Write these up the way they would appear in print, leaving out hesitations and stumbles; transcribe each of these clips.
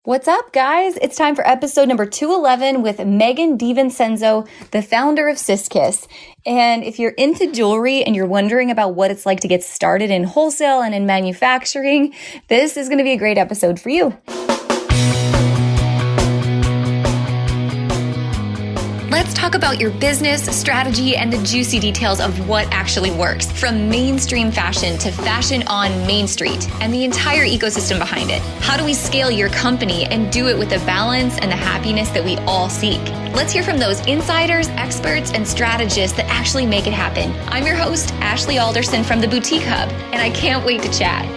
What's up, guys? It's time for episode number 211 with Megan DiVincenzo, the founder of Sis Kiss. And if you're into jewelry and you're wondering about what it's like to get started in wholesale and in manufacturing, this is going to be a great episode for you. Let's talk about your business, strategy, and the juicy details of what actually works, from mainstream fashion to fashion on Main Street and the entire ecosystem behind it. How do we scale your company and do it with the balance and the happiness that we all seek? Let's hear from those insiders, experts, and strategists that actually make it happen. I'm your host, Ashley Alderson from the Boutique Hub, and I can't wait to chat.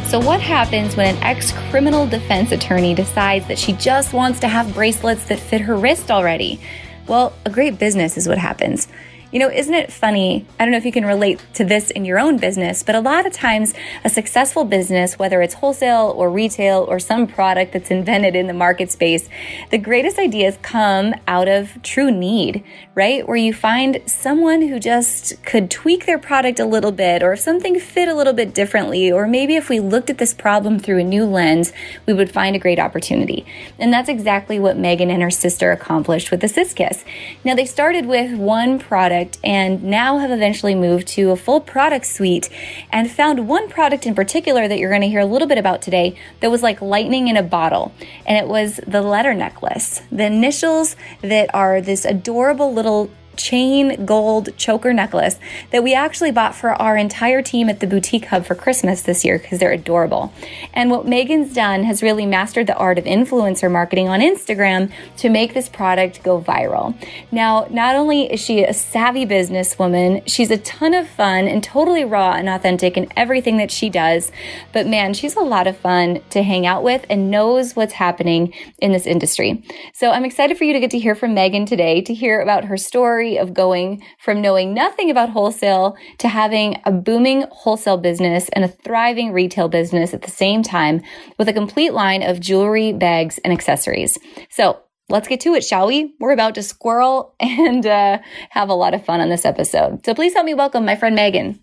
So what happens when an ex-criminal defense attorney decides that she just wants to have bracelets that fit her wrist already? Well, a great business is what happens. You know, isn't it funny? I don't know if you can relate to this in your own business, but a lot of times a successful business, whether it's wholesale or retail or some product that's invented in the market space, the greatest ideas come out of true need, right? Where you find someone who just could tweak their product a little bit, or if something fit a little bit differently, or maybe if we looked at this problem through a new lens, we would find a great opportunity. And that's exactly what Megan and her sister accomplished with the Sis Kiss. Now, they started with one product and now have eventually moved to a full product suite and found one product in particular that you're going to hear a little bit about today that was like lightning in a bottle. And it was the letter necklace, the initials that are this adorable little chain gold choker necklace that we actually bought for our entire team at the Boutique Hub for Christmas this year because they're adorable. And what Megan's done has really mastered the art of influencer marketing on Instagram to make this product go viral. Now, not only is she a savvy businesswoman, she's a ton of fun and totally raw and authentic in everything that she does, but man, she's a lot of fun to hang out with and knows what's happening in this industry. So I'm excited for you to get to hear from Megan today, to hear about her story of going from knowing nothing about wholesale to having a booming wholesale business and a thriving retail business at the same time with a complete line of jewelry, bags, and accessories. So let's get to it, shall we? We're about to squirrel and have a lot of fun on this episode. So please help me welcome my friend Megan.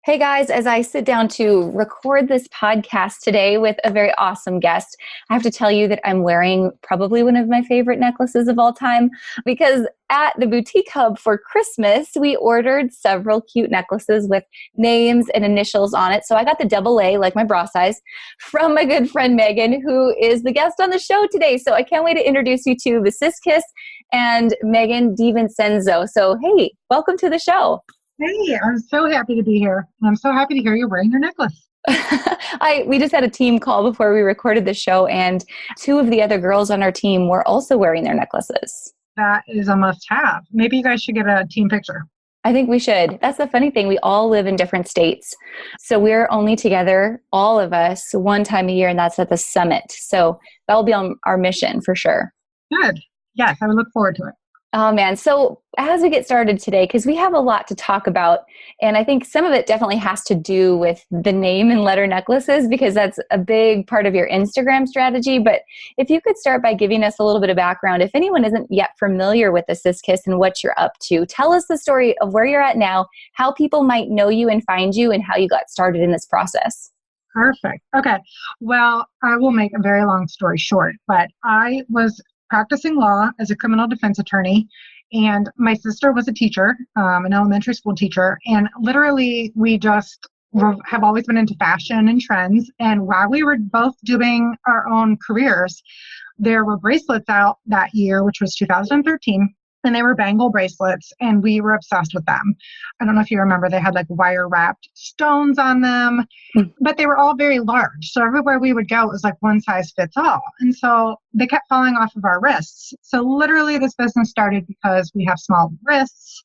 Hey guys, as I sit down to record this podcast today with a very awesome guest, I have to tell you that I'm wearing probably one of my favorite necklaces of all time, because at the Boutique Hub for Christmas, we ordered several cute necklaces with names and initials on it. So I got the AA, like my bra size, from my good friend Megan, who is the guest on the show today. So I can't wait to introduce you to the Sis Kiss and Megan DiVincenzo. So hey, welcome to the show. Hey, I'm so happy to be here. I'm so happy to hear you're wearing your necklace. We just had a team call before we recorded the show, and two of the other girls on our team were also wearing their necklaces. That is a must-have. Maybe you guys should get a team picture. I think we should. That's the funny thing. We all live in different states. So we're only together, all of us, one time a year, and that's at the summit. So that will be on our mission for sure. Good. Yes, I would look forward to it. Oh man. So as we get started today, because we have a lot to talk about, and I think some of it definitely has to do with the name and letter necklaces, because that's a big part of your Instagram strategy. But if you could start by giving us a little bit of background, if anyone isn't yet familiar with the Sis Kiss and what you're up to, tell us the story of where you're at now, how people might know you and find you, and how you got started in this process. Perfect. Okay. Well, I will make a very long story short, but I was practicing law as a criminal defense attorney, and my sister was a teacher, an elementary school teacher, and literally we just have always been into fashion and trends. And while we were both doing our own careers, there were bracelets out that year, which was 2013. And they were bangle bracelets, and we were obsessed with them. I don't know if you remember, they had like wire wrapped stones on them, but they were all very large. So everywhere we would go, it was like one size fits all. And so they kept falling off of our wrists. So literally this business started because we have small wrists.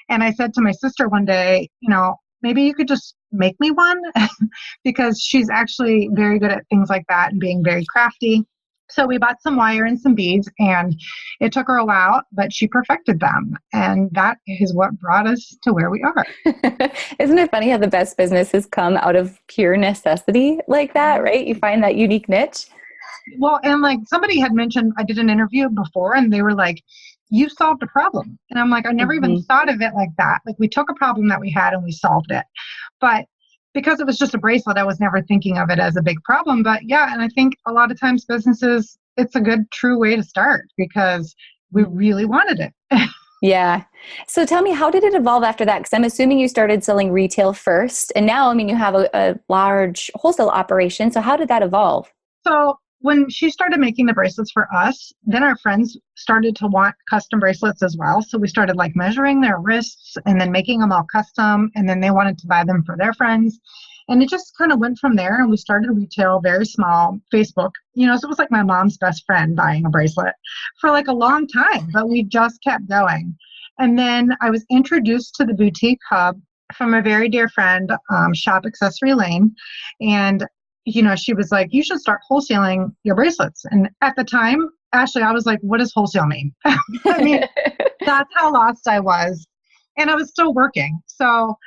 And I said to my sister one day, you know, maybe you could just make me one because she's actually very good at things like that and being very crafty. So we bought some wire and some beads, and it took her a while, but she perfected them. And that is what brought us to where we are. Isn't it funny how the best businesses come out of pure necessity like that, right? You find that unique niche. Well, and like somebody had mentioned, I did an interview before and they were like, you solved a problem. And I'm like, I never even thought of it like that. Like we took a problem that we had and we solved it. But because it was just a bracelet, I was never thinking of it as a big problem. But yeah, and I think a lot of times businesses, it's a good, true way to start because we really wanted it. Yeah. So tell me, how did it evolve after that? Because I'm assuming you started selling retail first, and now, I mean, you have a large wholesale operation. So how did that evolve? So when she started making the bracelets for us, then our friends started to want custom bracelets as well. So we started like measuring their wrists and then making them all custom. And then they wanted to buy them for their friends. And it just kind of went from there. And we started retail very small, Facebook, so it was like my mom's best friend buying a bracelet for like a long time, but we just kept going. And then I was introduced to the boutique hub from a very dear friend, Shop Accessory Lane. And she was like, you should start wholesaling your bracelets. And at the time, Ashley, I was like, what does wholesale mean? I mean, that's how lost I was. And I was still working. So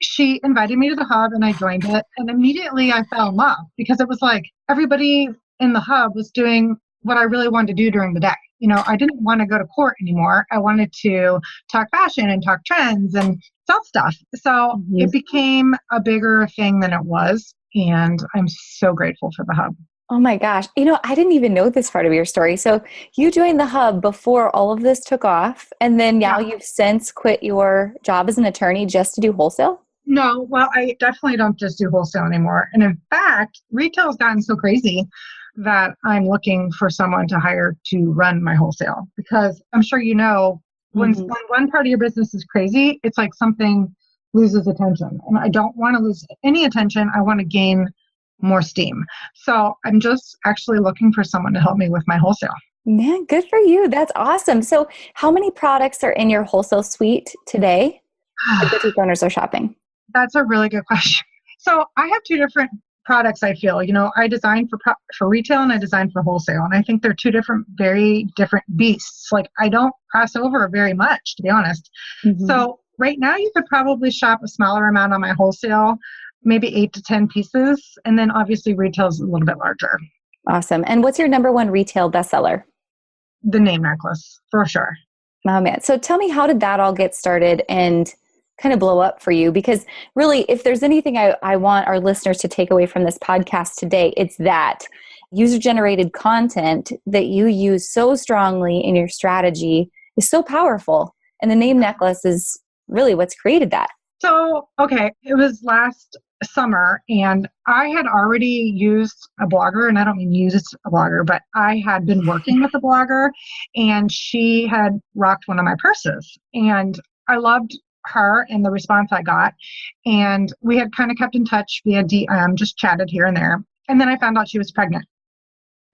she invited me to the hub and I joined it. And immediately I fell in love because it was like everybody in the hub was doing what I really wanted to do during the day. I didn't want to go to court anymore. I wanted to talk fashion and talk trends and sell stuff. So it became a bigger thing than it was. And I'm so grateful for the hub. Oh my gosh. I didn't even know this part of your story. So you joined the hub before all of this took off. And then now you've since quit your job as an attorney just to do wholesale? No, well, I definitely don't just do wholesale anymore. And in fact, retail has gotten so crazy that I'm looking for someone to hire to run my wholesale because I'm sure when one part of your business is crazy, it's like something loses attention. And I don't want to lose any attention. I want to gain more steam. So I'm just actually looking for someone to help me with my wholesale. Man, good for you. That's awesome. So how many products are in your wholesale suite today that boutique owners are shopping? That's a really good question. So I have two different products, I feel. I design for retail and I design for wholesale. And I think they're two very different beasts. Like I don't cross over very much, to be honest. So right now you could probably shop a smaller amount on my wholesale, maybe 8 to 10 pieces. And then obviously retail is a little bit larger. Awesome. And what's your number one retail bestseller? The name necklace, for sure. Oh man. So tell me, how did that all get started and kind of blow up for you? Because really, if there's anything I want our listeners to take away from this podcast today, it's that user-generated content that you use so strongly in your strategy is so powerful. And the name necklace is really what's created that. So, okay, it was last summer and I had already used a blogger, and I don't mean use a blogger, but I had been working with a blogger and she had rocked one of my purses and I loved her and the response I got. And we had kind of kept in touch via DM, just chatted here and there. And then I found out she was pregnant.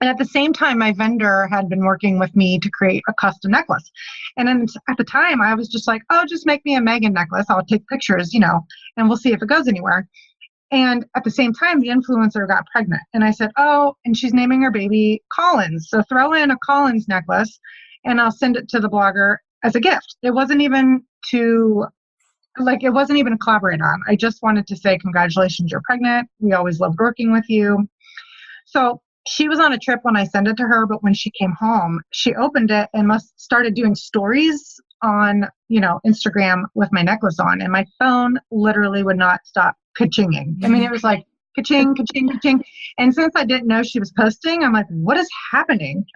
And at the same time, my vendor had been working with me to create a custom necklace. And then at the time, I was just like, oh, just make me a Megan necklace. I'll take pictures, and we'll see if it goes anywhere. And at the same time, the influencer got pregnant. And I said, oh, and she's naming her baby Collins. So throw in a Collins necklace and I'll send it to the blogger as a gift. It wasn't even a collaborate on. I just wanted to say, congratulations, you're pregnant. We always loved working with you. So she was on a trip when I sent it to her, but when she came home, she opened it and started doing stories on, Instagram with my necklace on. And my phone literally would not stop ka-chinging. I mean, it was like ka-ching, ka-ching, ka-ching. And since I didn't know she was posting, I'm like, what is happening?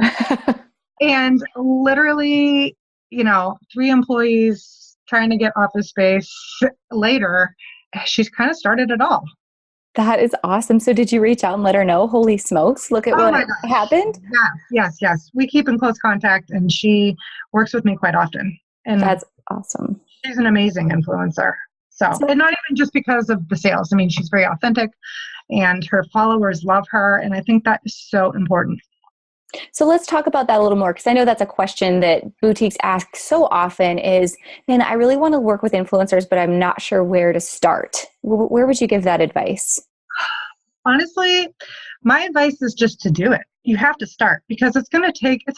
And literally, 3 employees trying to get office space later, she's kind of started it all. That is awesome. So did you reach out and let her know, holy smokes, look at what happened? Yes. We keep in close contact and she works with me quite often. And that's awesome. She's an amazing influencer. So, and not even just because of the sales. I mean, she's very authentic and her followers love her. And I think that is so important. So let's talk about that a little more, because I know that's a question that boutiques ask so often is, man, I really want to work with influencers, but I'm not sure where to start. Where would you give that advice? Honestly, my advice is just to do it. You have to start because it's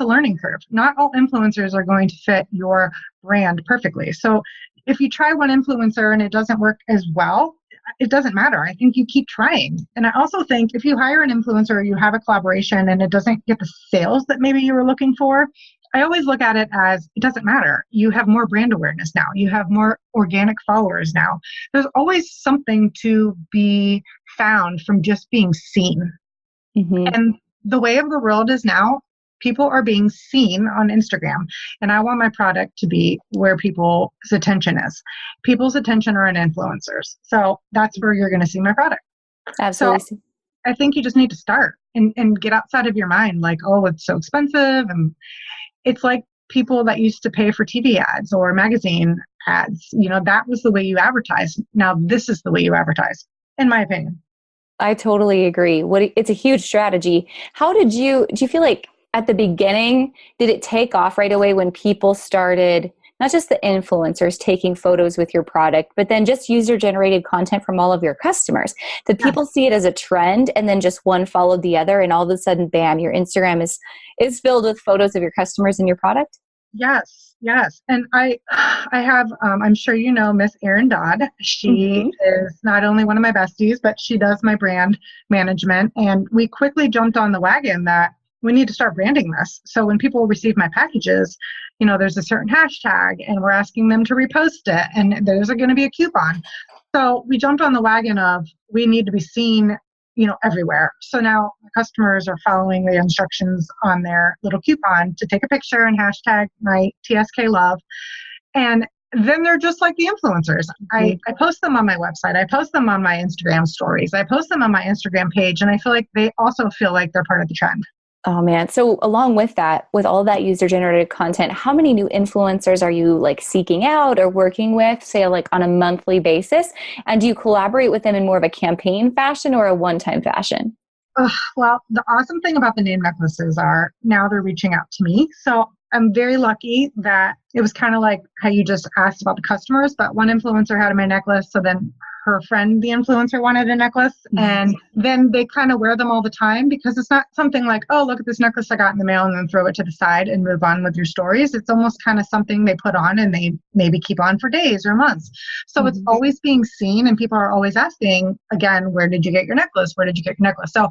a learning curve. Not all influencers are going to fit your brand perfectly. So if you try one influencer and it doesn't work as well, it doesn't matter. I think you keep trying. And I also think if you hire an influencer, you have a collaboration and it doesn't get the sales that maybe you were looking for, I always look at it as it doesn't matter. You have more brand awareness now. You have more organic followers now. There's always something to be found from just being seen. Mm-hmm. And the way of the world is now, people are being seen on Instagram. And I want my product to be where people's attention is. People's attention are on influencers. So that's where you're going to see my product. Absolutely. So I think you just need to start and get outside of your mind. Like, oh, it's so expensive. And it's like people that used to pay for TV ads or magazine ads. That was the way you advertise. Now this is the way you advertise, in my opinion. I totally agree. It's a huge strategy. Do you feel like at the beginning, did it take off right away when people started, not just the influencers taking photos with your product, but then just user generated content from all of your customers? Did people see it as a trend and then just one followed the other and all of a sudden, bam, your Instagram is filled with photos of your customers and your product? Yes. And I have, I'm sure you know, Miss Erin Dodd. She is not only one of my besties, but she does my brand management. And we quickly jumped on the wagon that we need to start branding this. So when people receive my packages, there's a certain hashtag and we're asking them to repost it. And there's going to be a coupon. So we jumped on the wagon of we need to be seen everywhere. So now customers are following the instructions on their little coupon to take a picture and hashtag my TSK love. And then they're just like the influencers. I post them on my website. I post them on my Instagram stories. I post them on my Instagram page. And I feel like they also feel like they're part of the trend. Oh man. So along with that, with all that user generated content, how many new influencers are you seeking out or working with, say on a monthly basis? And do you collaborate with them in more of a campaign fashion or a one-time fashion? Well, the awesome thing about the name necklaces are now they're reaching out to me. So I'm very lucky that it was kind of like how you just asked about the customers, but one influencer had my necklace. So then her friend, the influencer, wanted a necklace. And then they kind of wear them all the time because it's not something like, oh, look at this necklace I got in the mail and then throw it to the side and move on with your stories. It's almost kind of something they put on and they maybe keep on for days or months. So it's always being seen and people are always asking, again, where did you get your necklace? Where did you get your necklace? So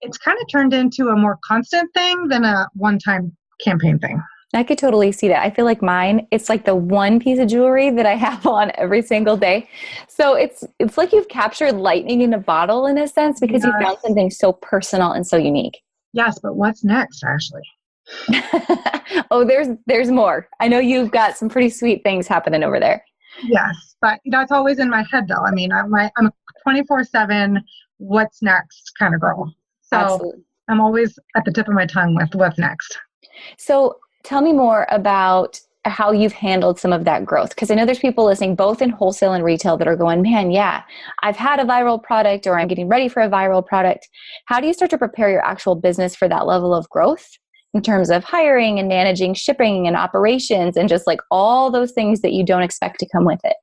it's kind of turned into a more constant thing than a one-time campaign thing. I could totally see that. I feel like mine, it's like the one piece of jewelry that I have on every single day. So it's like you've captured lightning in a bottle in a sense because you found something so personal and so unique. Yes, but what's next, Ashley? Oh, there's more. I know you've got some pretty sweet things happening over there. Yes, but that's always in my head though. I mean, I'm a 24/7 what's next kind of girl. So absolutely. I'm always at the tip of my tongue with what's next. So tell me more about how you've handled some of that growth. Because I know there's people listening both in wholesale and retail that are going, man, yeah, I've had a viral product or I'm getting ready for a viral product. How do you start to prepare your actual business for that level of growth in terms of hiring and managing shipping and operations and just all those things that you don't expect to come with it?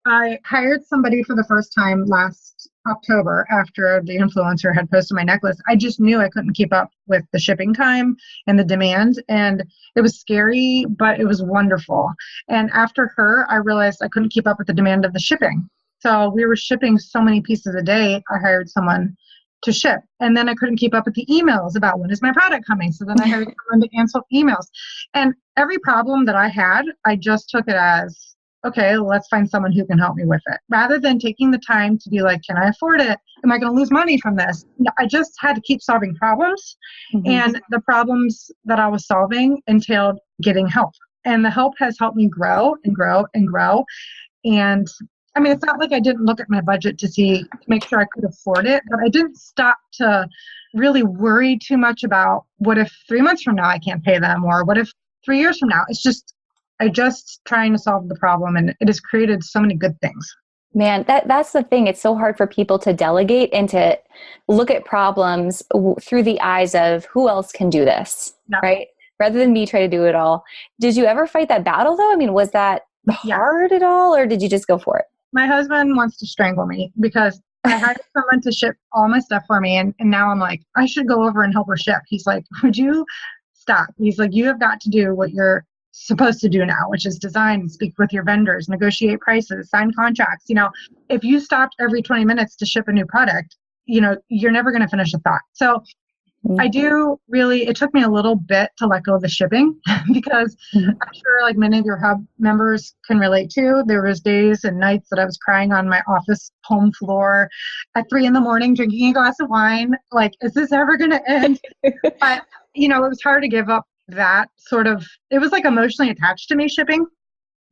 I hired somebody for the first time last October after the influencer had posted my necklace. I just knew I couldn't keep up with the shipping time and the demand. And it was scary, but it was wonderful. And after her, I realized I couldn't keep up with the demand of the shipping. So we were shipping so many pieces a day. I hired someone to ship. And then I couldn't keep up with the emails about when is my product coming. So then I hired someone to answer emails. And every problem that I had, I just took it as, okay, let's find someone who can help me with it. Rather than taking the time to be like, can I afford it? Am I going to lose money from this? I just had to keep solving problems. And the problems that I was solving entailed getting help. And the help has helped me grow and grow and grow. And I mean, it's not like I didn't look at my budget to make sure I could afford it, but I didn't stop to really worry too much about what if 3 months from now I can't pay them, or what if 3 years from now. I just trying to solve the problem, and it has created so many good things. Man, that's the thing. It's so hard for people to delegate and to look at problems through the eyes of who else can do this, right? Rather than me try to do it all. Did you ever fight that battle though? I mean, was that hard at all, or did you just go for it? My husband wants to strangle me because I hired someone to ship all my stuff for me. And now I'm like, I should go over and help her ship. He's like, would you stop? He's like, you have got to do what you're supposed to do now, which is design, speak with your vendors, negotiate prices, sign contracts. If you stopped every 20 minutes to ship a new product, you're never going to finish a thought. So I do really, it took me a little bit to let go of the shipping because Mhm. I'm sure like many of your hub members can relate to, there was days and nights that I was crying on my office home floor at 3 a.m, drinking a glass of wine. Like, is this ever going to end? But, it was hard to give up that sort of, it was like emotionally attached to me shipping.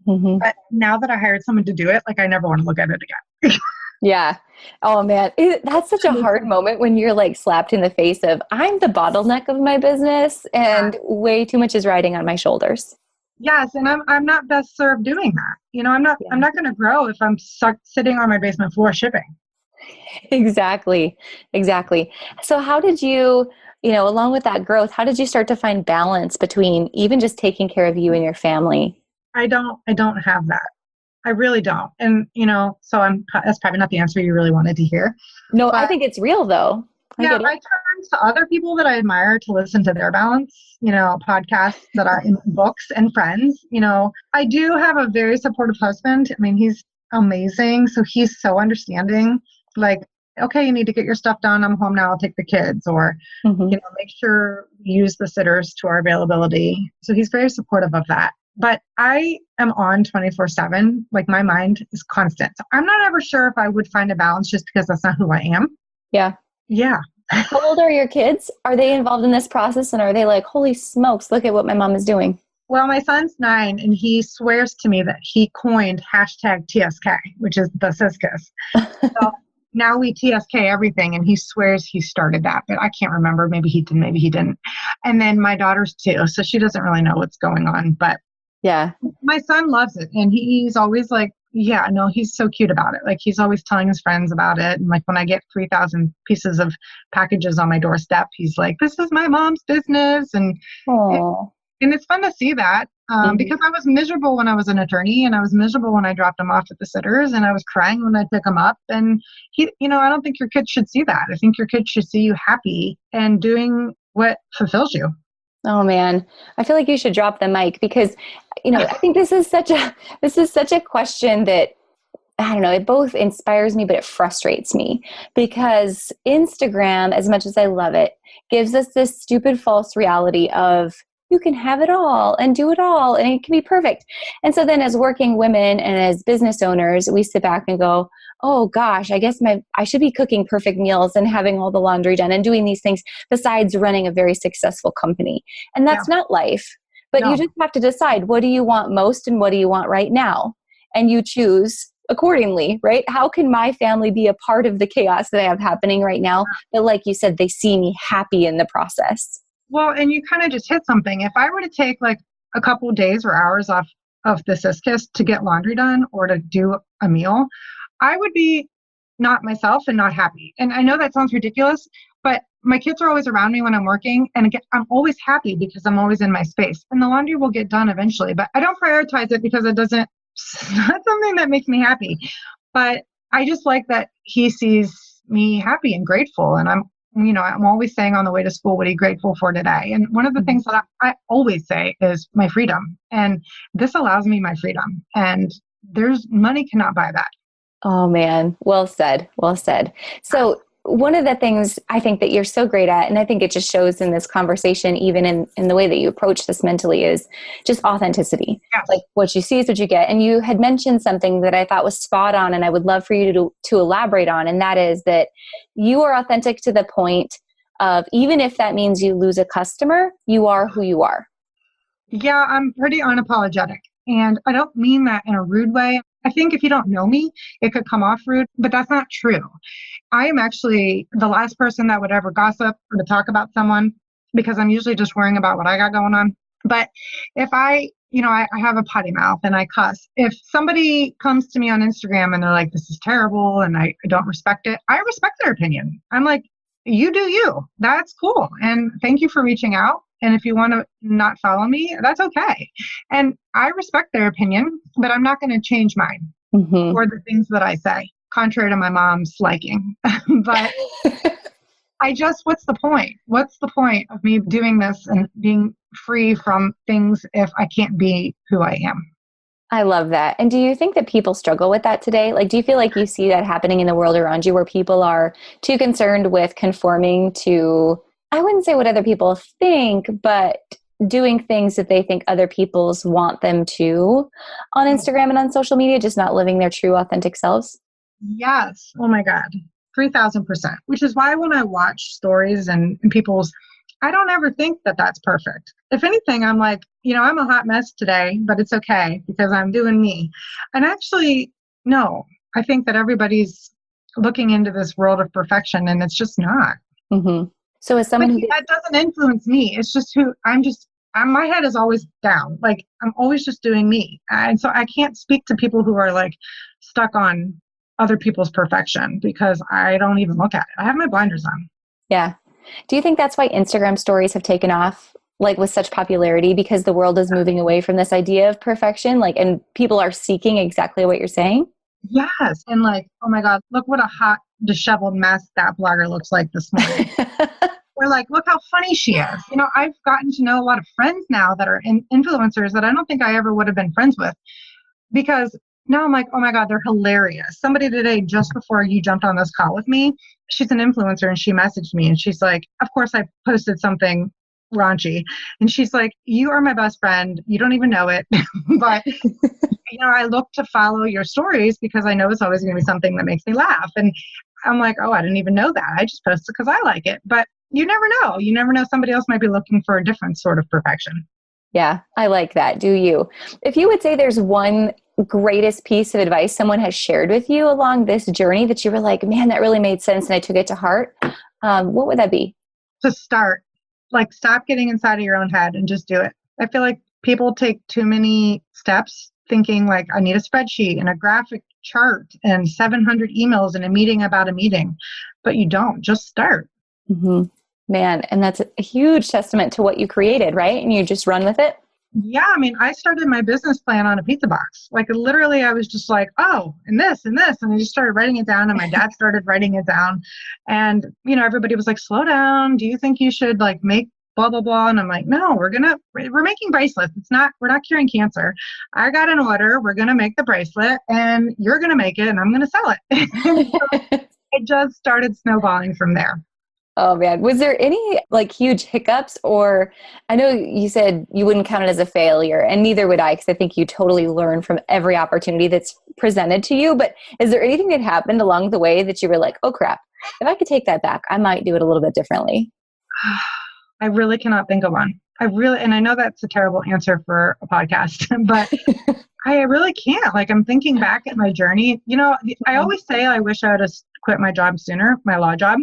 Mhm. But now that I hired someone to do it, like I never want to look at it again. Yeah. Oh man, that's such a hard moment when you're like slapped in the face of I'm the bottleneck of my business Yeah. and way too much is riding on my shoulders. Yes, and I'm not best served doing that. I'm Yeah. not going to grow if I'm stuck sitting on my basement floor shipping. Exactly. Exactly. So how did you, along with that growth, how did you start to find balance between even just taking care of you and your family? I don't have that. I really don't. And so that's probably not the answer you really wanted to hear. No, I But think it's real though. I yeah, get I it. turn to other people that I admire to listen to their balance, podcasts that are in books and friends. I do have a very supportive husband. I mean, he's amazing. So he's so understanding. Like, okay, you need to get your stuff done. I'm home now. I'll take the kids. Or, Hmm. make sure we use the sitters to our availability. So he's very supportive of that. But I am on 24/7. Like my mind is constant. So I'm not ever sure if I would find a balance just because that's not who I am. Yeah. Yeah. How old are your kids? Are they involved in this process and are they like, holy smokes, look at what my mom is doing? Well, my son's 9 and he swears to me that he coined hashtag TSK, which is the Sis Kiss. So now we TSK everything and he swears he started that, but I can't remember. Maybe he did, maybe he didn't. And then my daughter's 2, so she doesn't really know what's going on. But Yeah. my son loves it and he's always like, yeah, no, he's so cute about it. Like he's always telling his friends about it. And like when I get 3,000 pieces of packages on my doorstep, he's like, this is my mom's business. Oh. And it's fun to see that because I was miserable when I was an attorney and I was miserable when I dropped them off at the sitters and I was crying when I pick them up. And I don't think your kids should see that. I think your kids should see you happy and doing what fulfills you. Oh man, I feel like you should drop the mic because, I think this is such a question that I don't know, it both inspires me, but it frustrates me because Instagram, as much as I love it, gives us this stupid false reality of you can have it all and do it all and it can be perfect. And so then as working women and as business owners, we sit back and go, oh gosh, I guess I should be cooking perfect meals and having all the laundry done and doing these things besides running a very successful company. And Yeah. that's not life. But you No. just have to decide, what do you want most and what do you want right now? And you choose accordingly, right? How can my family be a part of the chaos that I have happening right now? But like you said, they see me happy in the process. Well, and you kind of just hit something. If I were to take like a couple of days or hours off of the Sis Kiss to get laundry done or to do a meal, I would be not myself and not happy. And I know that sounds ridiculous, but my kids are always around me when I'm working. And again, I'm always happy because I'm always in my space. And the laundry will get done eventually, but I don't prioritize it because it's not something that makes me happy. But I just like that he sees me happy and grateful. And I'm always saying on the way to school, what are you grateful for today? And one of the things that I always say is my freedom. And this allows me my freedom. And there's money cannot buy that. Oh man, well said. Well said. So one of the things I think that you're so great at, and I think it just shows in this conversation, even in the way that you approach this mentally, is just authenticity. Yes. Like what you see is what you get. And you had mentioned something that I thought was spot on, and I would love for you to elaborate on. And that is that you are authentic to the point of, even if that means you lose a customer, you are who you are. Yeah, I'm pretty unapologetic. And I don't mean that in a rude way. I think if you don't know me, it could come off rude, but that's not true. I am actually the last person that would ever gossip or to talk about someone because I'm usually just worrying about what I got going on. But if I have a potty mouth and I cuss. If somebody comes to me on Instagram and they're like, this is terrible and I don't respect it, I respect their opinion. I'm like, you do you. That's cool. And thank you for reaching out. And if you want to not follow me, that's okay. And I respect their opinion, but I'm not going to change mine Mm-hmm. or the things that I say, contrary to my mom's liking. But what's the point? What's the point of me doing this and being free from things if I can't be who I am? I love that. And do you think that people struggle with that today? Like, do you feel like you see that happening in the world around you where people are too concerned with conforming to I wouldn't say what other people think, but doing things that they think other people's want them to on Instagram and on social media, just not living their true authentic selves. Yes. Oh my God. 3000%. Which is why when I watch stories and people's, I don't ever think that that's perfect. If anything, I'm like, I'm a hot mess today, but it's okay because I'm doing me. And actually, no, I think that everybody's looking into this world of perfection and it's just not. Mm-hmm. So as someone that doesn't influence me. It's just my head is always down. Like I'm always just doing me. And so I can't speak to people who are like stuck on other people's perfection because I don't even look at it. I have my blinders on. Yeah. Do you think that's why Instagram stories have taken off like with such popularity, because the world is moving away from this idea of perfection, like, and people are seeking exactly what you're saying? Yes. And like, oh my God, look what a hot, disheveled mess that blogger looks like this morning. Or like, look how funny she is. I've gotten to know a lot of friends now that are influencers that I don't think I ever would have been friends with, because now I'm like, oh my God, they're hilarious. Somebody today, just before you jumped on this call with me, she's an influencer and she messaged me and she's like, of course I posted something raunchy. And she's like, you are my best friend. You don't even know it. But, I look to follow your stories because I know it's always going to be something that makes me laugh. And I'm like, oh, I didn't even know that. I just posted because I like it. But you never know. You never know. Somebody else might be looking for a different sort of perfection. Yeah, I like that. Do you? If you would say there's one greatest piece of advice someone has shared with you along this journey that you were like, man, that really made sense and I took it to heart, what would that be? To start, like, stop getting inside of your own head and just do it. I feel like people take too many steps thinking like, I need a spreadsheet and a graphic chart and 700 emails and a meeting about a meeting, but you don't. Just start. Mm-hmm. Man, and that's a huge testament to what you created, right? And you just run with it? Yeah, I mean, I started my business plan on a pizza box. Like literally, I was just like, oh, and this and this. And I just started writing it down and my dad started writing it down. And, everybody was like, slow down. Do you think you should like make blah, blah, blah? And I'm like, no, we're making bracelets. We're not curing cancer. I got an order. We're going to make the bracelet and you're going to make it and I'm going to sell it. So it just started snowballing from there. Oh man. Was there any like huge hiccups, or I know you said you wouldn't count it as a failure, and neither would I, because I think you totally learn from every opportunity that's presented to you. But is there anything that happened along the way that you were like, oh crap, if I could take that back, I might do it a little bit differently? I really cannot think of one. And I know that's a terrible answer for a podcast, but I really can't. Like I'm thinking back at my journey, I always say I wish I would have quit my job sooner, my law job,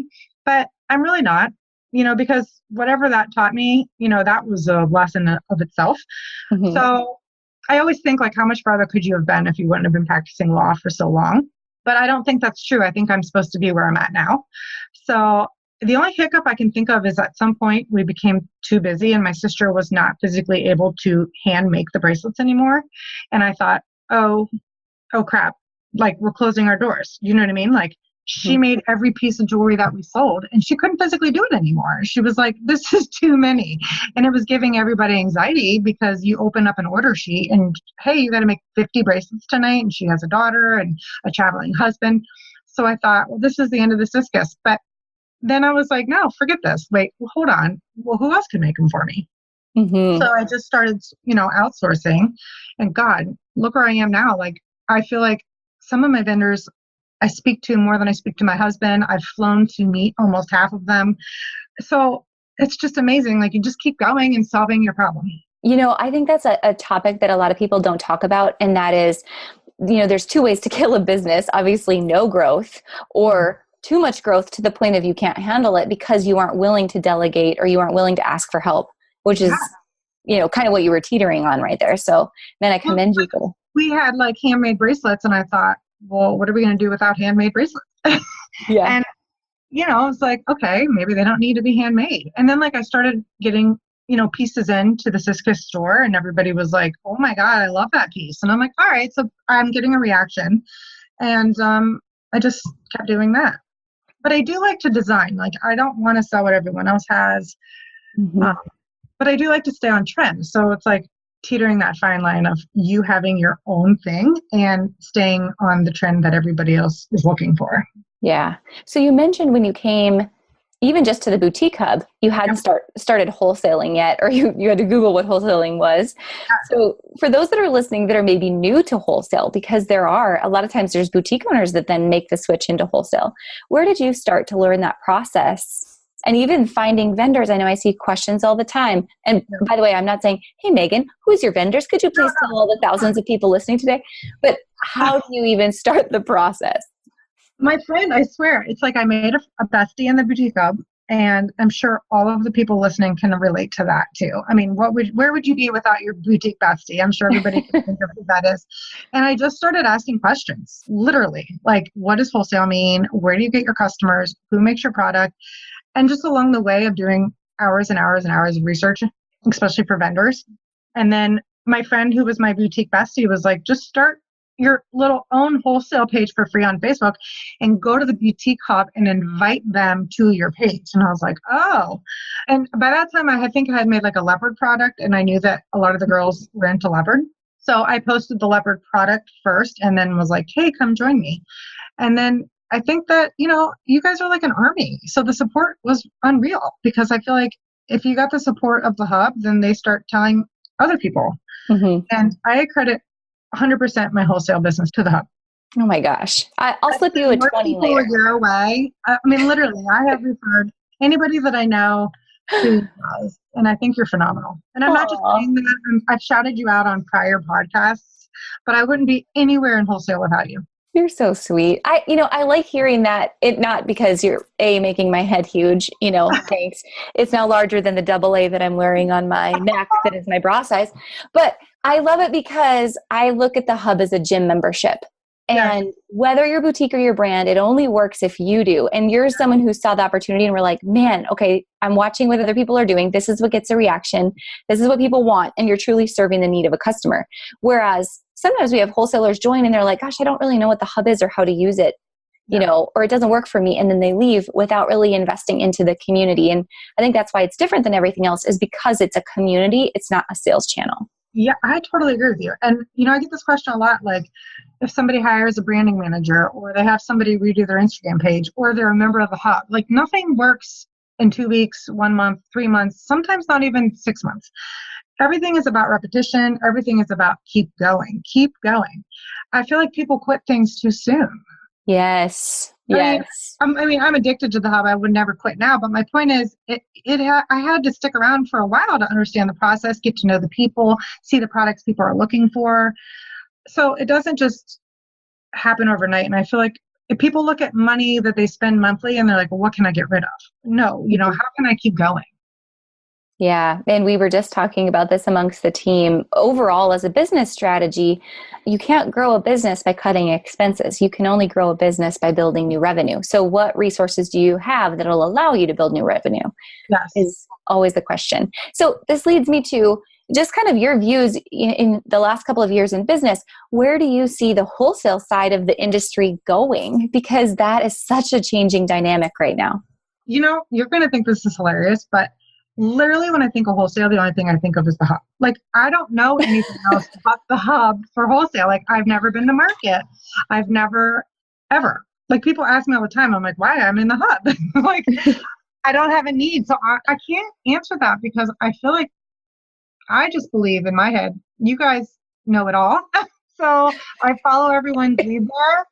but I'm really not, because whatever that taught me, that was a lesson of itself. Mm-hmm. So I always think like, how much farther could you have been if you wouldn't have been practicing law for so long? But I don't think that's true. I think I'm supposed to be where I'm at now. So the only hiccup I can think of is at some point we became too busy and my sister was not physically able to hand make the bracelets anymore. And I thought, oh crap, like we're closing our doors. You know what I mean? Like she made every piece of jewelry that we sold and she couldn't physically do it anymore. She was like, this is too many. And it was giving everybody anxiety because you open up an order sheet and, hey, you got to make 50 bracelets tonight. And she has a daughter and a traveling husband. So I thought, well, this is the end of the Sis Kiss. But then I was like, no, forget this. Wait, well, hold on. Well, who else can make them for me? Mm-hmm. So I just started, outsourcing. And God, look where I am now. Like, I feel like some of my vendors I speak to more than I speak to my husband. I've flown to meet almost half of them. So it's just amazing. Like you just keep going and solving your problem. I think that's a topic that a lot of people don't talk about. And that is, there's two ways to kill a business. Obviously, no growth or too much growth to the point of you can't handle it because you aren't willing to delegate or you aren't willing to ask for help, which is, kind of what you were teetering on right there. So then I commend you for. We had like handmade bracelets and I thought, well, what are we going to do without handmade bracelets? Yeah. And, it's like, okay, maybe they don't need to be handmade. And then like I started getting, pieces into the Sis Kiss store and everybody was like, oh my God, I love that piece. And I'm like, all right, so I'm getting a reaction. And I just kept doing that. But I do like to design. Like I don't want to sell what everyone else has. Mm-hmm. But I do like to stay on trend. So it's like teetering that fine line of you having your own thing and staying on the trend that everybody else is looking for. Yeah. So you mentioned when you came, even just to the boutique hub, you hadn't started wholesaling yet, or you had to Google what wholesaling was. So for those that are listening that are maybe new to wholesale, because there are a lot of times there's boutique owners that then make the switch into wholesale. Where did you start to learn that process? And even finding vendors, I know I see questions all the time. And by the way, I'm not saying, hey, Megan, who's your vendors? Could you please tell all the thousands of people listening today? But how do you even start the process? My friend, I swear, it's like I made a bestie in the boutique hub, and I'm sure all of the people listening can relate to that too. I mean, where would you be without your boutique bestie? I'm sure everybody can think of who that is. And I just started asking questions, literally, like, what does wholesale mean? Where do you get your customers? Who makes your product? And just along the way of doing hours and hours and hours of research, especially for vendors. And then my friend who was my boutique bestie was like, just start your little own wholesale page for free on Facebook and go to the boutique hub and invite them to your page. And I was like, oh. And by that time, I think I had made like a leopard product, and I knew that a lot of the girls were into leopard. So I posted the leopard product first and then was like, hey, come join me. And then I think that, you guys are like an army. So the support was unreal, because I feel like if you got the support of the hub, then they start telling other people. Mm-hmm. And I credit 100% my wholesale business to the hub. Oh my gosh. I'll slip you a 20 later. You're away. I mean, literally, I have referred anybody that I know to you guys, and I think you're phenomenal. And I'm not just saying that. I've shouted you out on prior podcasts, but I wouldn't be anywhere in wholesale without you. You're so sweet. I like hearing that, not because you're making my head huge, thanks. It's now larger than the AA that I'm wearing on my neck that is my bra size. But I love it because I look at the hub as a gym membership. And whether you're boutique or your brand, it only works if you do. And you're someone who saw the opportunity and we're like, man, okay, I'm watching what other people are doing. This is what gets a reaction. This is what people want. And you're truly serving the need of a customer. Whereas sometimes we have wholesalers join and they're like, gosh, I don't really know what the hub is or how to use it, or it doesn't work for me. And then they leave without really investing into the community. And I think that's why it's different than everything else, is because it's a community. It's not a sales channel. Yeah, I totally agree with you. And, I get this question a lot, like if somebody hires a branding manager or they have somebody redo their Instagram page or they're a member of the hub, like nothing works in 2 weeks, 1 month, 3 months, sometimes not even 6 months. Everything is about repetition. Everything is about keep going. I feel like people quit things too soon. Yes. I'm addicted to the hub. I would never quit now. But my point is, I had to stick around for a while to understand the process, get to know the people, see the products people are looking for. So it doesn't just happen overnight. And I feel like if people look at money that they spend monthly and they're like, well, what can I get rid of? No, how can I keep going? Yeah. And we were just talking about this amongst the team. Overall, as a business strategy, you can't grow a business by cutting expenses. You can only grow a business by building new revenue. So what resources do you have that will allow you to build new revenue? Yes. Is always the question. So this leads me to just kind of your views in the last couple of years in business. Where do you see the wholesale side of the industry going? Because that is such a changing dynamic right now. You're going to think this is hilarious, but literally when I think of wholesale, the only thing I think of is the hub. Like, I don't know anything else but the hub for wholesale. Like, I've never been to market. I've never, ever. Like, people ask me all the time, I'm like, why? I'm in the hub. Like, I don't have a need. So I can't answer that, because I feel like I just believe in my head, you guys know it all. So I follow everyone's lead there.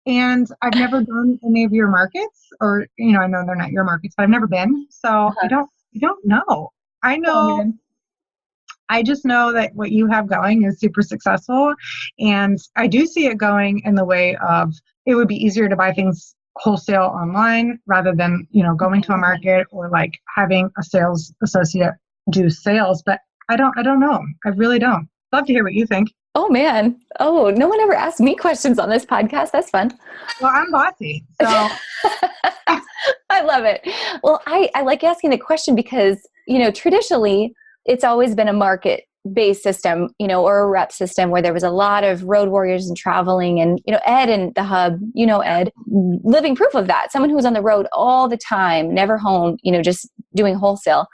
And I've never done any of your markets, or, I know they're not your markets, but I've never been. So I don't know. I know. I just know that what you have going is super successful. And I do see it going in the way of, it would be easier to buy things wholesale online rather than, going to a market or like having a sales associate do sales. But I don't know. I really don't. Love to hear what you think. Oh man. Oh, no one ever asked me questions on this podcast. That's fun. Well, I'm bossy. So I love it. Well, I like asking the question because, traditionally it's always been a market-based system, or a rep system where there was a lot of road warriors and traveling, and, Ed and the hub, Ed, living proof of that. Someone who was on the road all the time, never home, just doing wholesale.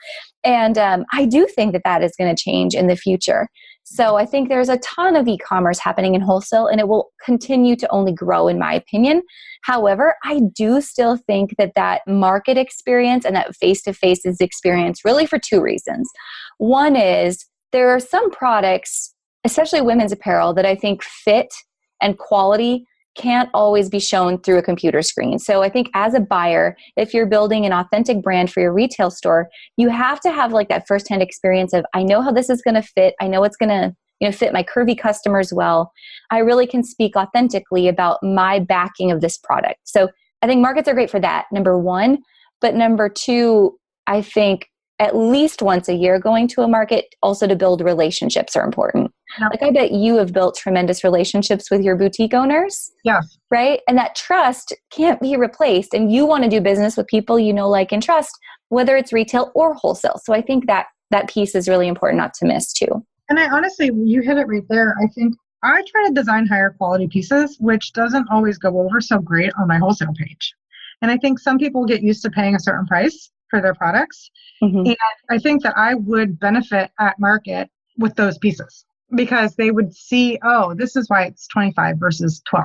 And I do think that is going to change in the future. So I think there's a ton of e-commerce happening in wholesale, and it will continue to only grow, in my opinion. However, I do still think that market experience and that face-to-face is experience really for two reasons. One is there are some products, especially women's apparel, that I think fit and quality can't always be shown through a computer screen. So I think as a buyer, if you're building an authentic brand for your retail store, you have to have like that firsthand experience of, I know how this is going to fit. I know it's going to fit my curvy customers well. I really can speak authentically about my backing of this product. So I think markets are great for that, number one. But number two, I think at least once a year going to a market also to build relationships are important. Yep. Like I bet you have built tremendous relationships with your boutique owners. Yes. Right? And that trust can't be replaced. And you want to do business with people you know, like, and trust, whether it's retail or wholesale. So I think that piece is really important not to miss too. And I honestly, you hit it right there. I think I try to design higher quality pieces, which doesn't always go over so great on my wholesale page. And I think some people get used to paying a certain price for their products. Mm-hmm. And I think that I would benefit at market with those pieces because they would see, oh, this is why it's 25 versus 12.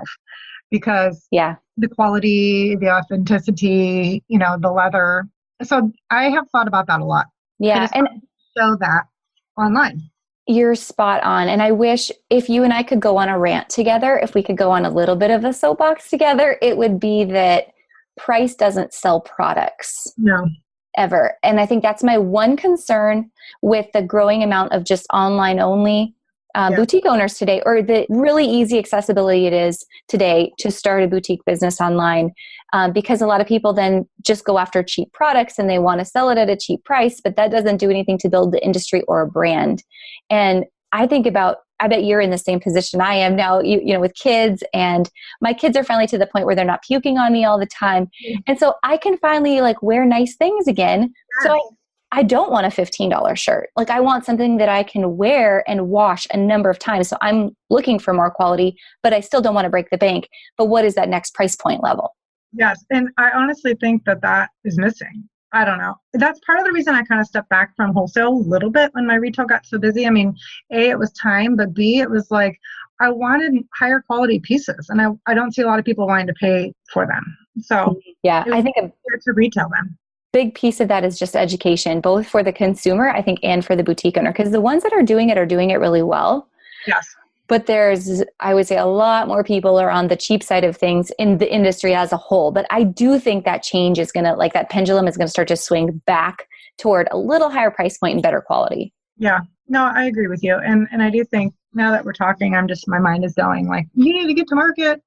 Because the quality, the authenticity, the leather. So I have thought about that a lot. Yeah. And show that online. You're spot on. And I wish if you and I could go on a rant together, if we could go on a little bit of a soapbox together, it would be that price doesn't sell products. No. Ever. And I think that's my one concern with the growing amount of just online only boutique owners today, or the really easy accessibility it is today to start a boutique business online. Because a lot of people then just go after cheap products and they want to sell it at a cheap price, but that doesn't do anything to build the industry or a brand. And I bet you're in the same position I am now, with kids, and my kids are finally to the point where they're not puking on me all the time. And so I can finally wear nice things again. So I don't want a $15 shirt. Like I want something that I can wear and wash a number of times. So I'm looking for more quality, but I still don't want to break the bank. But what is that next price point level? Yes. And I honestly think that is missing. I don't know. That's part of the reason I kind of stepped back from wholesale a little bit when my retail got so busy. I mean, A, it was time, but B, it was like I wanted higher quality pieces, and I don't see a lot of people wanting to pay for them. So I think to retail them. Big piece of that is just education, both for the consumer, I think, and for the boutique owner, because the ones that are doing it really well. Yes. But there's, I would say, a lot more people are on the cheap side of things in the industry as a whole. But I do think that change is going to, that pendulum is going to start to swing back toward a little higher price point and better quality. Yeah, no, I agree with you. And I do think now that we're talking, my mind is going you need to get to market.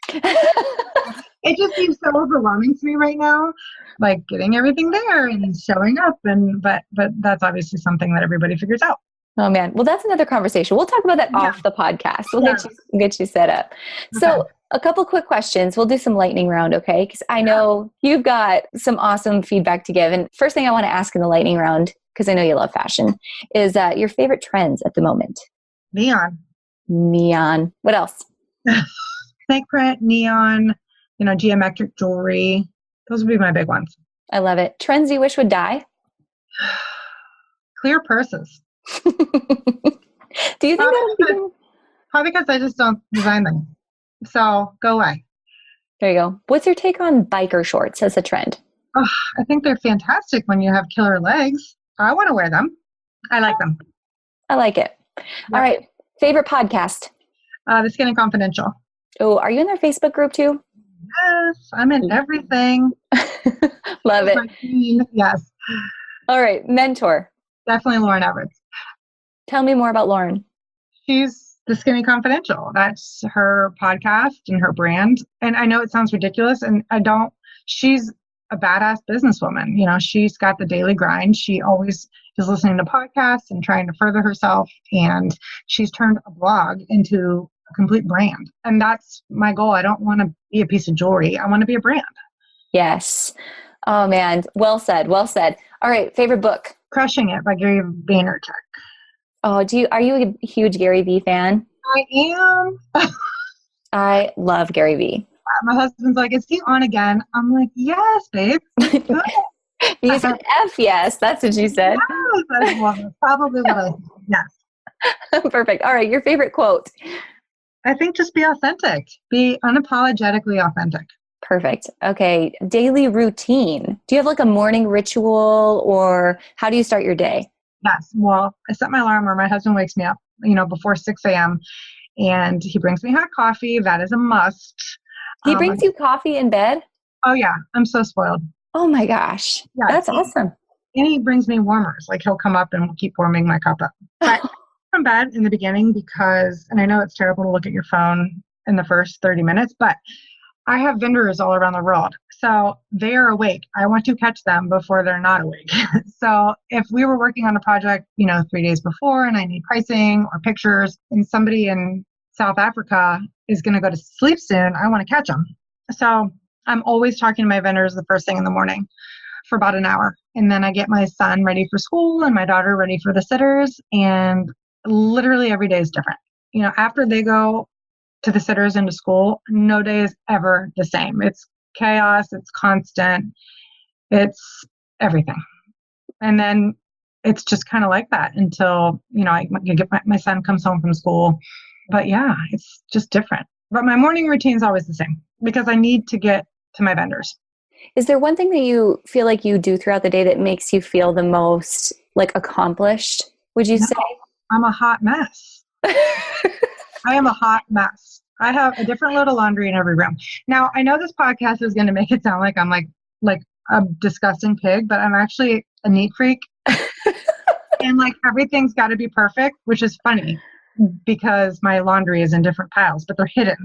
It just seems so overwhelming to me right now, getting everything there and showing up. But that's obviously something that everybody figures out. Oh man. Well, that's another conversation. We'll talk about that off the podcast. We'll get you set up. Okay. So a couple quick questions. We'll do some lightning round. Okay. Because I know you've got some awesome feedback to give. And first thing I want to ask in the lightning round, because I know you love fashion, is your favorite trends at the moment. Neon. What else? Snake print, neon, geometric jewelry. Those would be my big ones. I love it. Trends you wish would die? Clear purses. Do you think that? Probably because I just don't design them. So go away. There you go. What's your take on biker shorts as a trend? Oh, I think they're fantastic when you have killer legs. I want to wear them. I like them. I like it. Yep. All right. Favorite podcast? The Skinny Confidential. Oh, are you in their Facebook group too? Yes, I'm in everything. Love it. Yes. All right. Mentor? Definitely Lauren Everett. Tell me more about Lauren. She's the Skinny Confidential. That's her podcast and her brand. And I know it sounds ridiculous, and she's a badass businesswoman. She's got the daily grind. She always is listening to podcasts and trying to further herself. And she's turned a blog into a complete brand. And that's my goal. I don't want to be a piece of jewelry. I want to be a brand. Yes. Oh man. Well said. Well said. All right. Favorite book? Crushing It by Gary Vaynerchuk. Oh, are you a huge Gary Vee fan? I am. I love Gary Vee. My husband's like, is he on again? I'm like, yes, babe. You said F yes. That's what you said. Yes, that's probably what I said. Yes. Perfect. All right. Your favorite quote. I think just be authentic. Be unapologetically authentic. Perfect. Okay. Daily routine. Do you have like a morning ritual or how do you start your day? Yes. Well, I set my alarm, or my husband wakes me up, before 6 a.m. and he brings me hot coffee. That is a must. He brings you coffee in bed? Oh yeah. I'm so spoiled. Oh my gosh. Yeah. That's awesome. And he brings me warmers. Like he'll come up and keep warming my cup up. But from bed in the beginning and I know it's terrible to look at your phone in the first 30 minutes, but I have vendors all around the world. So they are awake. I want to catch them before they're not awake. So if we were working on a project, 3 days before and I need pricing or pictures and somebody in South Africa is going to go to sleep soon, I want to catch them. So I'm always talking to my vendors the first thing in the morning for about an hour. And then I get my son ready for school and my daughter ready for the sitters. And literally every day is different. After they go to the sitters into school, no day is ever the same. It's chaos. It's constant. It's everything. And then it's just kind of like that until, I get my son comes home from school. But yeah, it's just different. But my morning routine is always the same because I need to get to my vendors. Is there one thing that you feel like you do throughout the day that makes you feel the most like accomplished, would you say? I'm a hot mess. I am a hot mess. I have a different load of laundry in every room. Now, I know this podcast is going to make it sound like I'm like a disgusting pig, but I'm actually a neat freak. And like everything's got to be perfect, which is funny because my laundry is in different piles, but they're hidden.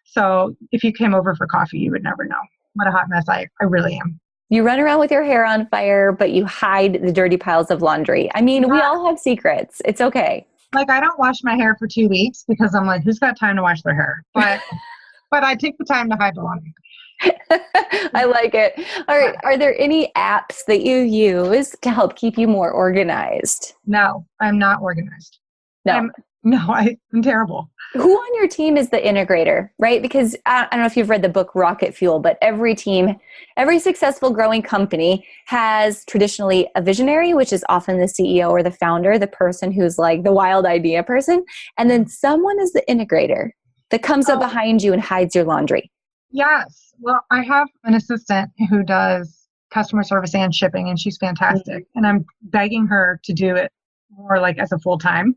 So if you came over for coffee, you would never know what a hot mess I really am. You run around with your hair on fire, but you hide the dirty piles of laundry. I mean, we all have secrets. It's okay. Like I don't wash my hair for 2 weeks because I'm like, who's got time to wash their hair? But I take the time to hide the laundry. I like it. All right. Are there any apps that you use to help keep you more organized? No, I'm not organized. No. I'm terrible. Who on your team is the integrator, right? Because I don't know if you've read the book Rocket Fuel, but every team, every successful growing company has traditionally a visionary, which is often the CEO or the founder, the person who's like the wild idea person. And then someone is the integrator that comes up behind you and hides your laundry. Yes. Well, I have an assistant who does customer service and shipping, and she's fantastic. Mm-hmm. And I'm begging her to do it more like as a full-time.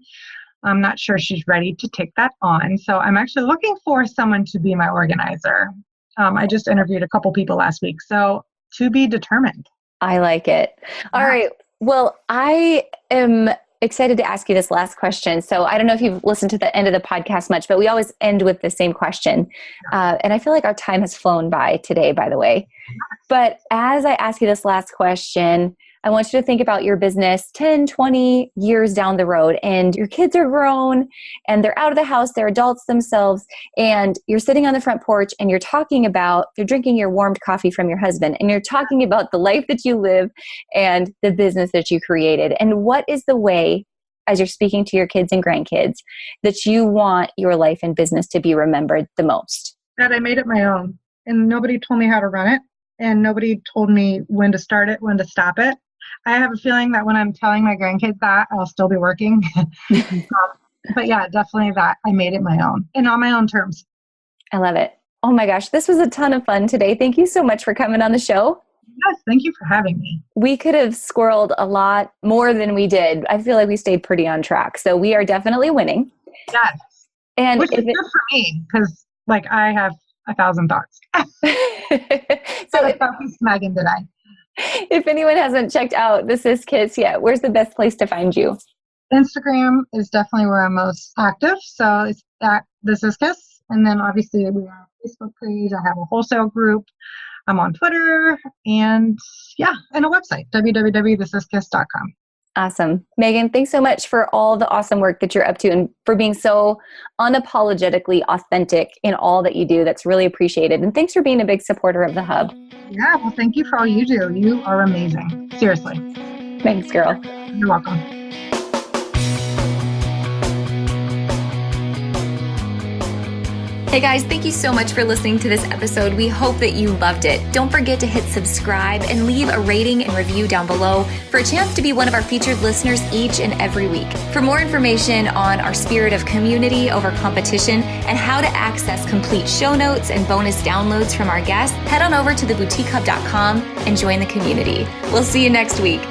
I'm not sure she's ready to take that on. So I'm actually looking for someone to be my organizer. I just interviewed a couple people last week. So to be determined. I like it. All right. Well, I am excited to ask you this last question. So I don't know if you've listened to the end of the podcast much, but we always end with the same question. And I feel like our time has flown by today, by the way. But as I ask you this last question, I want you to think about your business 10, 20 years down the road, and your kids are grown and they're out of the house, they're adults themselves, and you're sitting on the front porch and you're drinking your warmed coffee from your husband, and you're talking about the life that you live and the business that you created. And what is the way, as you're speaking to your kids and grandkids, that you want your life and business to be remembered the most? That I made it my own, and nobody told me how to run it, and nobody told me when to start it, when to stop it. I have a feeling that when I'm telling my grandkids that, I'll still be working. But yeah, definitely that I made it my own and on my own terms. I love it. Oh my gosh, this was a ton of fun today. Thank you so much for coming on the show. Yes, thank you for having me. We could have squirreled a lot more than we did. I feel like we stayed pretty on track. So we are definitely winning. Yes. And which is good for me because like I have 1,000 thoughts. So if focused Megan today. If anyone hasn't checked out the Sis Kiss yet, where's the best place to find you? Instagram is definitely where I'm most active. So it's at the Sis Kiss. And then obviously we have a Facebook page. I have a wholesale group. I'm on Twitter and and a website, www.thesiskiss.com. Awesome. Megan, thanks so much for all the awesome work that you're up to and for being so unapologetically authentic in all that you do. That's really appreciated. And thanks for being a big supporter of the Hub. Yeah, well, thank you for all you do. You are amazing. Seriously. Thanks, girl. You're welcome. Hey guys, thank you so much for listening to this episode. We hope that you loved it. Don't forget to hit subscribe and leave a rating and review down below for a chance to be one of our featured listeners each and every week. For more information on our spirit of community over competition and how to access complete show notes and bonus downloads from our guests, head on over to theboutiquehub.com and join the community. We'll see you next week.